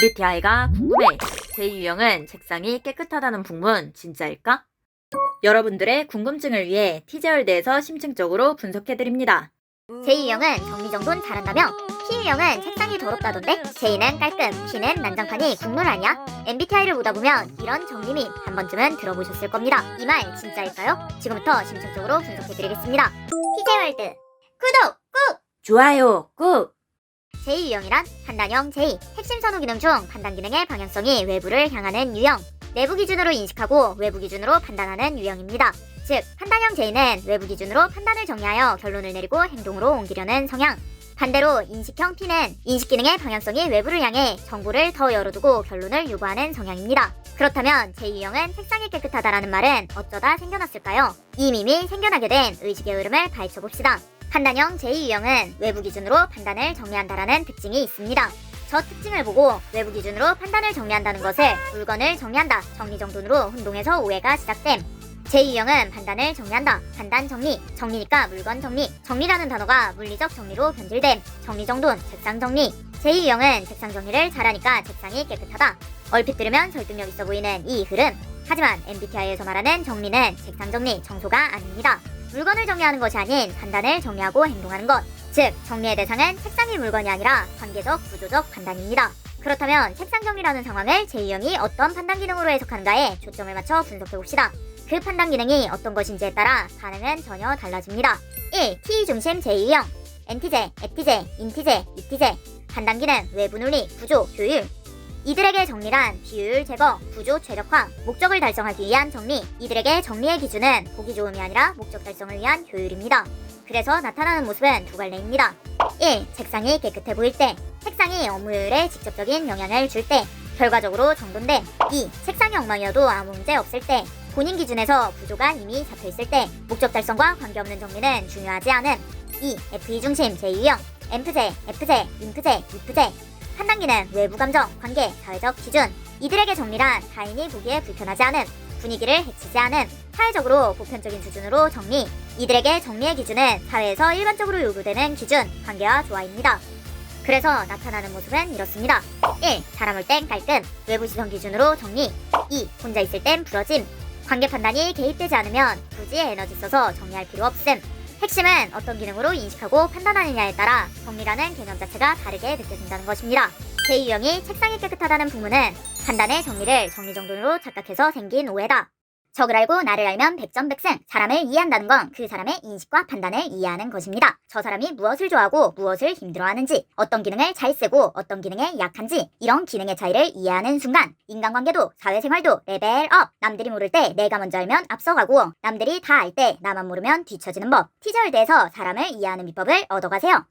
MBTI가 궁금해. 제 유형은 책상이 깨끗하다는 풍문 진짜일까? 여러분들의 궁금증을 위해 티제월드에서 심층적으로 분석해드립니다. J유형은 정리정돈 잘한다며? P유형은 책상이 더럽다던데? J는 깔끔, P는 난장판이 국룰 아니야? MBTI를 보다 보면 이런 정리밈 한 번쯤은 들어보셨을 겁니다. 이 말 진짜일까요? 지금부터 심층적으로 분석해드리겠습니다. TJ월드 구독 꾹! 좋아요 꾹! J유형이란 판단형 J, 핵심 선호 기능 중 판단 기능의 방향성이 외부를 향하는 유형, 내부 기준으로 인식하고 외부 기준으로 판단하는 유형입니다. 즉, 판단형 J는 외부 기준으로 판단을 정리하여 결론을 내리고 행동으로 옮기려는 성향. 반대로 인식형 P는 인식 기능의 방향성이 외부를 향해 정보를 더 열어두고 결론을 요구하는 성향입니다. 그렇다면 J유형은 책상이 깨끗하다라는 말은 어쩌다 생겨났을까요? 이 밈이 생겨나게 된 의식의 흐름을 파헤쳐봅시다. 판단형 J유형은 외부 기준으로 판단을 정리한다라는 특징이 있습니다. 저 특징을 보고 외부 기준으로 판단을 정리한다는 것을 물건을 정리한다, 정리정돈으로 혼동해서 오해가 시작됨. J유형은 판단을 정리한다, 판단 정리, 정리니까 물건 정리, 정리라는 단어가 물리적 정리로 변질됨, 정리정돈, 책상 정리. J유형은 책상 정리를 잘하니까 책상이 깨끗하다. 얼핏 들으면 설득력 있어 보이는 이 흐름. 하지만 MBTI에서 말하는 정리는 책상 정리, 청소가 아닙니다. 물건을 정리하는 것이 아닌 판단을 정리하고 행동하는 것. 즉, 정리의 대상은 책상이 물건이 아니라 관계적, 구조적 판단입니다. 그렇다면 책상 정리라는 상황을 J유형이 어떤 판단 기능으로 해석하는가에 초점을 맞춰 분석해봅시다. 그 판단 기능이 어떤 것인지에 따라 반응은 전혀 달라집니다. 1. T 중심 J유형 NT제, FT제, 인티제, UT제. 판단 기능, 외부 논리, 구조, 효율. 이들에게 정리란 비효율 제거, 구조 최적화, 목적을 달성하기 위한 정리. 이들에게 정리의 기준은 보기 좋음이 아니라 목적 달성을 위한 효율입니다. 그래서 나타나는 모습은 두 갈래입니다. 1. 책상이 깨끗해 보일 때, 책상이 업무 효율에 직접적인 영향을 줄 때, 결과적으로 정돈됨. 2. 책상이 엉망이어도 아무 문제 없을 때, 본인 기준에서 구조가 이미 잡혀있을 때, 목적 달성과 관계없는 정리는 중요하지 않음. 2. FE 중심 J유형 엠프제, F제, 인프제, 이프제. 판단 기능, 외부 감정, 관계, 사회적 기준. 이들에게 정리란 타인이 보기에 불편하지 않음, 분위기를 해치지 않음, 사회적으로 보편적인 수준으로 정리. 이들에게 정리의 기준은 사회에서 일반적으로 요구되는 기준, 관계와 조화입니다. 그래서 나타나는 모습은 이렇습니다. 1. 사람 올 땐 깔끔, 외부 시선 기준으로 정리. 2. 혼자 있을 땐 부러짐. 관계 판단이 개입되지 않으면 굳이 에너지 써서 정리할 필요 없음. 핵심은 어떤 기능으로 인식하고 판단하느냐에 따라 정리라는 개념 자체가 다르게 느껴진다는 것입니다. J유형이 책상이 깨끗하다는 풍문은 판단의 정리를 정리정돈으로 착각해서 생긴 오해다. 적을 알고 나를 알면 백전백승. 사람을 이해한다는 건 그 사람의 인식과 판단을 이해하는 것입니다. 저 사람이 무엇을 좋아하고 무엇을 힘들어하는지, 어떤 기능을 잘 쓰고 어떤 기능에 약한지, 이런 기능의 차이를 이해하는 순간 인간관계도 사회생활도 레벨업. 남들이 모를 때 내가 먼저 알면 앞서가고, 남들이 다 알 때 나만 모르면 뒤처지는 법. 티저월드에서 사람을 이해하는 비법을 얻어가세요.